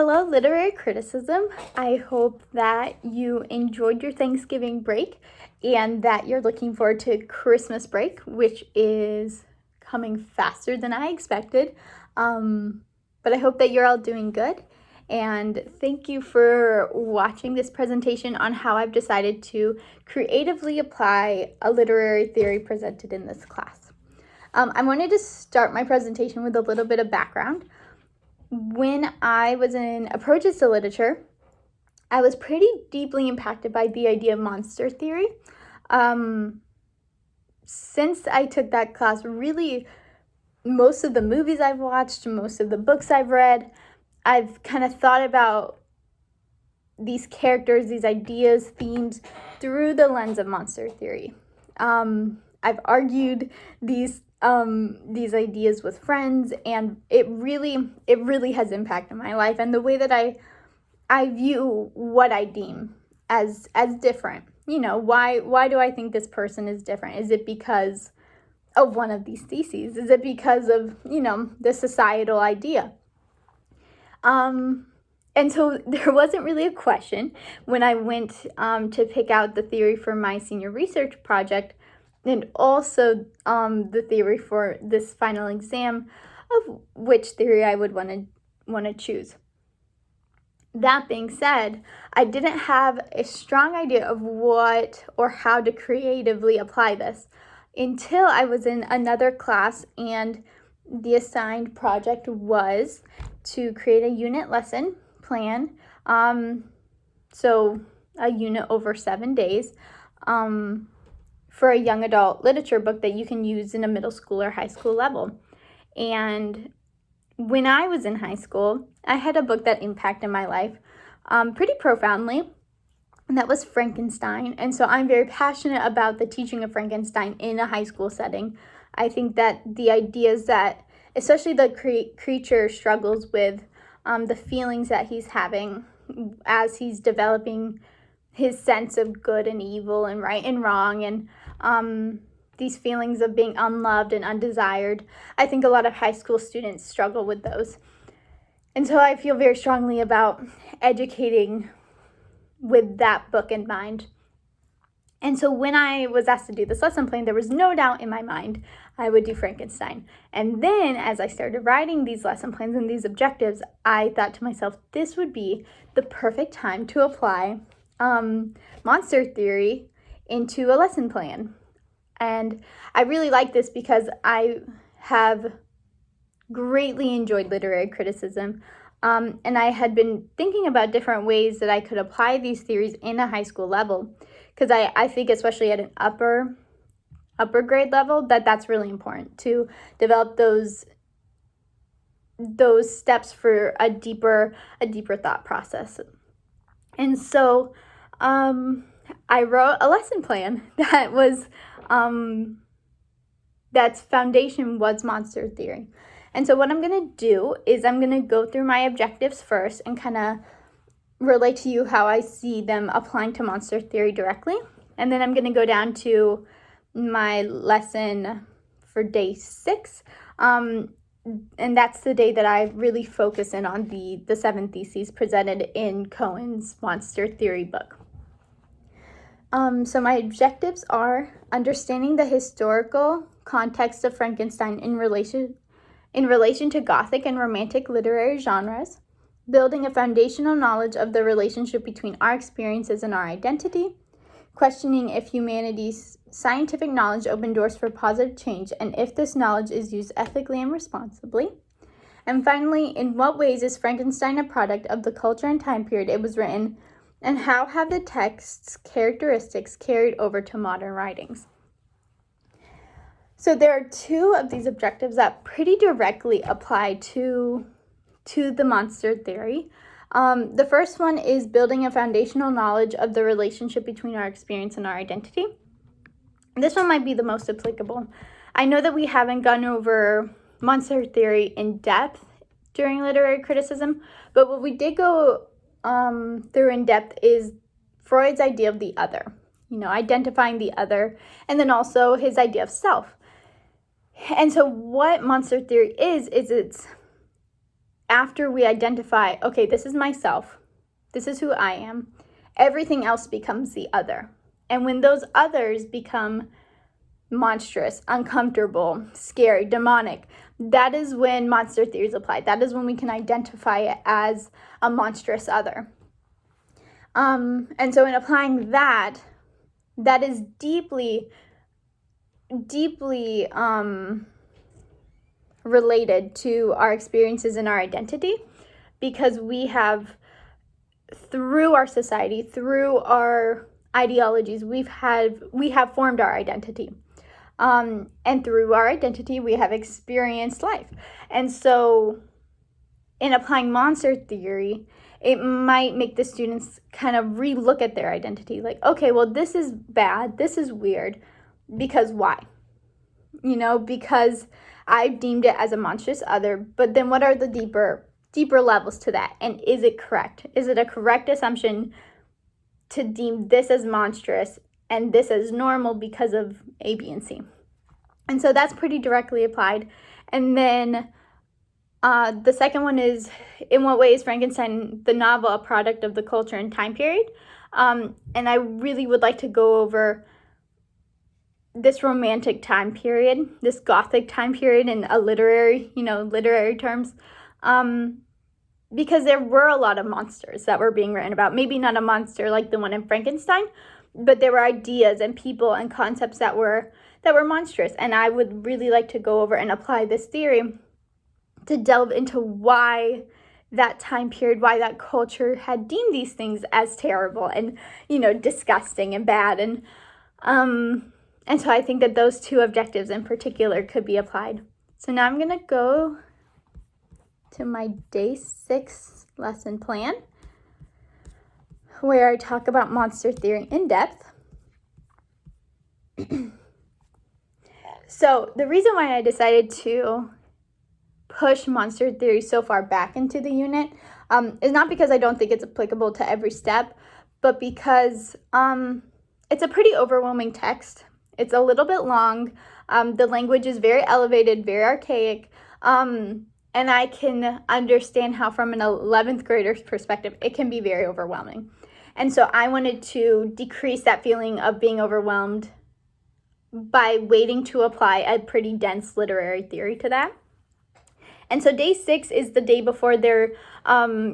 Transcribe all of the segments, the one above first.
Hello, Literary Criticism. I hope that you enjoyed your Thanksgiving break and that you're looking forward to Christmas break, which is coming faster than I expected. But I hope that you're all doing good. And thank you for watching this presentation on how I've decided to creatively apply a literary theory presented in this class. I wanted to start my presentation with a little bit of background. When I was in Approaches to Literature, I was pretty deeply impacted by the idea of monster theory. Since I took that class, really, most of the movies I've watched, most of the books I've read, I've kind of thought about these characters, these ideas, themes through the lens of monster theory. I've argued these ideas with friends, and it really has impacted my life and the way that I view what I deem as different. Why do I think this person is different? Is it because of one of these theses? Is it because of, the societal idea? And so there wasn't really a question when I went to pick out the theory for my senior research project, and also the theory for this final exam of which theory I would want to choose. That being said, I didn't have a strong idea of what or how to creatively apply this until I was in another class, and the assigned project was to create a unit lesson plan. So a unit over 7 days. For a young adult literature book that you can use in a middle school or high school level. And when I was in high school, I had a book that impacted my life pretty profoundly, and that was Frankenstein. And so I'm very passionate about the teaching of Frankenstein in a high school setting. I think that the ideas that, especially the creature struggles with the feelings that he's having as he's developing his sense of good and evil and right and wrong, and these feelings of being unloved and undesired. I think a lot of high school students struggle with those. And so I feel very strongly about educating with that book in mind. And so when I was asked to do this lesson plan, there was no doubt in my mind I would do Frankenstein. And then as I started writing these lesson plans and these objectives, I thought to myself, this would be the perfect time to apply monster theory into a lesson plan. And I really like this because I have greatly enjoyed literary criticism. And I had been thinking about different ways that I could apply these theories in a high school level. Because I think especially at an upper grade level, that's really important to develop those steps for a deeper thought process. And so I wrote a lesson plan that was that's foundation was monster theory. And so what I'm going to do is I'm going to go through my objectives first and kind of relate to you how I see them applying to monster theory directly. And then I'm going to go down to my lesson for day 6. And that's the day that I really focus in on the 7 theses presented in Cohen's monster theory book. So my objectives are understanding the historical context of Frankenstein in relation to Gothic and Romantic literary genres, building a foundational knowledge of the relationship between our experiences and our identity, questioning if humanity's scientific knowledge opened doors for positive change and if this knowledge is used ethically and responsibly, and finally, in what ways is Frankenstein a product of the culture and time period it was written, and how have the text's characteristics carried over to modern writings? So there are 2 of these objectives that pretty directly apply to the monster theory. The first one is building a foundational knowledge of the relationship between our experience and our identity. This one might be the most applicable. I know that we haven't gone over monster theory in depth during literary criticism, but what we did go through in depth is Freud's idea of the other, identifying the other, and then also his idea of self. And so what monster theory is it's after we identify, okay, this is myself, this is who I am, everything else becomes the other. And when those others become monstrous, uncomfortable, scary, demonic, that is when monster theory is applied. That is when we can identify it as a monstrous other. And so in applying that is deeply related to our experiences and our identity, because we have, through our society, through our ideologies, we have formed our identity. And through our identity, we have experienced life. And so in applying monster theory, it might make the students kind of relook at their identity. Like, okay, well, this is bad, this is weird, because why? Because I've deemed it as a monstrous other, but then what are the deeper levels to that? And is it correct? Is it a correct assumption to deem this as monstrous and this as normal because of A, B, and C? And so that's pretty directly applied. And then the second one is, in what way is Frankenstein, the novel, a product of the culture and time period? And I really would like to go over this romantic time period, this Gothic time period in a literary terms, because there were a lot of monsters that were being written about. Maybe not a monster like the one in Frankenstein, but there were ideas and people and concepts that were monstrous. And I would really like to go over and apply this theory to delve into why that time period, why that culture had deemed these things as terrible and, disgusting and bad. And so I think that those two objectives in particular could be applied. So now I'm going to go to my day 6 lesson plan, where I talk about monster theory in depth. So the reason why I decided to push monster theory so far back into the unit is not because I don't think it's applicable to every step, but because it's a pretty overwhelming text. It's a little bit long. The language is very elevated, very archaic. And I can understand how, from an 11th grader's perspective, it can be very overwhelming. And so I wanted to decrease that feeling of being overwhelmed by waiting to apply a pretty dense literary theory to that. And so day 6 is the day before their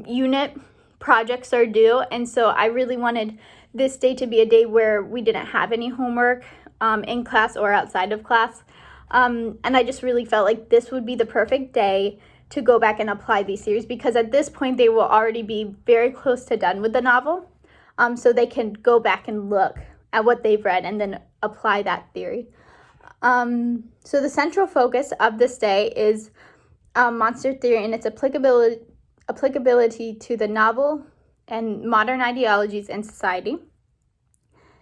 unit projects are due. And so I really wanted this day to be a day where we didn't have any homework in class or outside of class. And I just really felt like this would be the perfect day to go back and apply these theories, because at this point they will already be very close to done with the novel. So they can go back and look at what they've read and then apply that theory. So the central focus of this day is monster theory and its applicability to the novel and modern ideologies and society.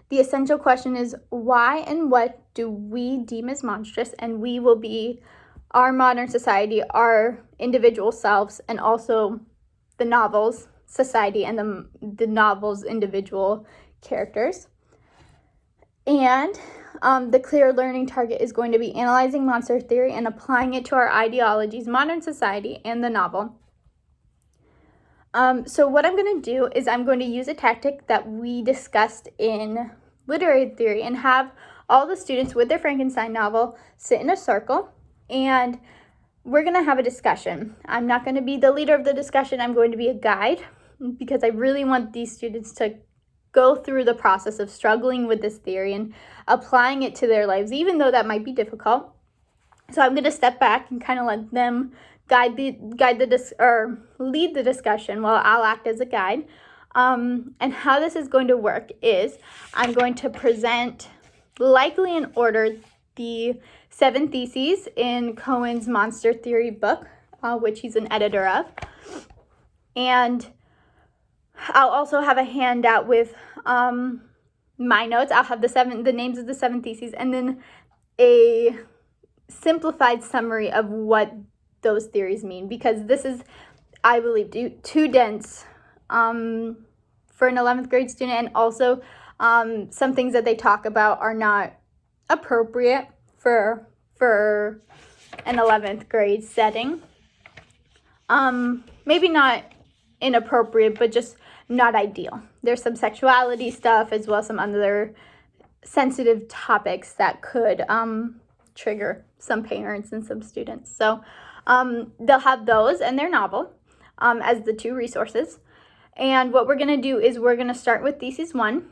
The essential question is, why and what do we deem as monstrous? And we will be our modern society, our individual selves, and also the novel's society and the novel's individual characters. And the clear learning target is going to be analyzing monster theory and applying it to our ideologies, modern society, and the novel. So what I'm going to do is I'm going to use a tactic that we discussed in literary theory and have all the students with their Frankenstein novel sit in a circle, and we're going to have a discussion. I'm not going to be the leader of the discussion. I'm going to be a guide, because I really want these students to go through the process of struggling with this theory and applying it to their lives, even though that might be difficult. So I'm going to step back and kind of let them lead the discussion while I'll act as a guide. And how this is going to work is I'm going to present, likely in order, the 7 theses in Cohen's Monster Theory book, which he's an editor of. And I'll also have a handout with my notes. I'll have the names of the 7 theses, and then a simplified summary of what those theories mean, because this is, I believe, too dense for an 11th grade student, and also some things that they talk about are not appropriate for an 11th grade setting. maybe not inappropriate, but just not ideal. There's some sexuality stuff as well as some other sensitive topics that could trigger some parents and some students. So they'll have those and their novel as the two resources. And what we're going to do is we're going to start with Thesis 1,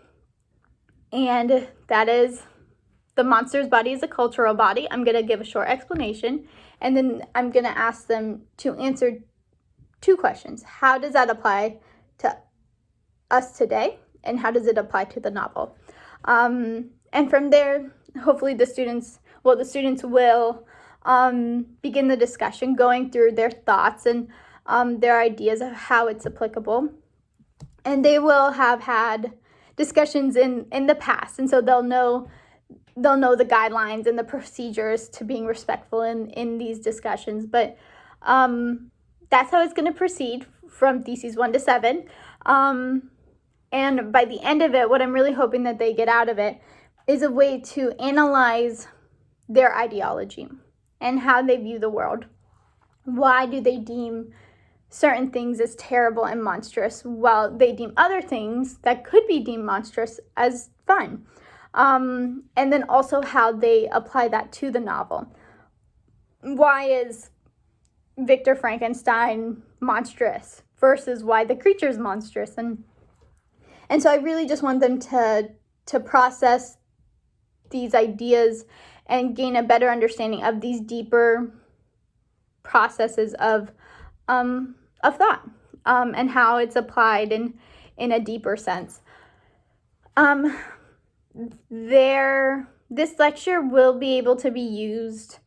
and that is the monster's body is a cultural body. I'm going to give a short explanation, and then I'm going to ask them to answer 2 questions. How does that apply to us today, and how does it apply to the novel? And from there, hopefully the students will begin the discussion, going through their thoughts and their ideas of how it's applicable. And they will have had discussions in the past, and so they'll know the guidelines and the procedures to being respectful in these discussions. But that's how it's going to proceed from Theses 1 to 7. And by the end of it, what I'm really hoping that they get out of it is a way to analyze their ideology and how they view the world. Why do they deem certain things as terrible and monstrous while they deem other things that could be deemed monstrous as fun? And then also how they apply that to the novel. Why is Victor Frankenstein monstrous versus why the creature's monstrous? And so I really just want them to process these ideas and gain a better understanding of these deeper processes of thought and how it's applied in a deeper sense. This lecture will be able to be used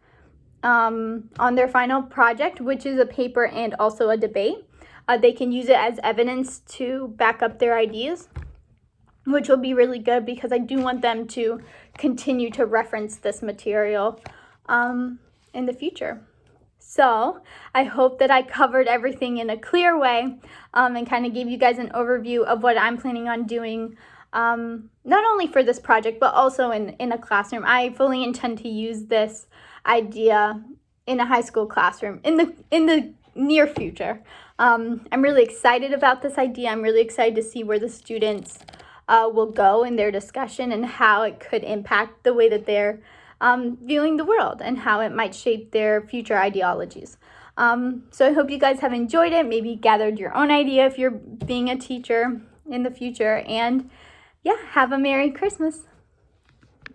on their final project, which is a paper and also a debate. They can use it as evidence to back up their ideas, which will be really good because I do want them to continue to reference this material in the future. So I hope that I covered everything in a clear way and kind of gave you guys an overview of what I'm planning on doing, not only for this project, but also in a classroom. I fully intend to use this idea in a high school classroom in the near future. I'm really excited about this idea. I'm really excited to see where the students will go in their discussion and how it could impact the way that they're viewing the world and how it might shape their future ideologies. So I hope you guys have enjoyed it, maybe gathered your own idea if you're being a teacher in the future, and yeah, have a Merry Christmas.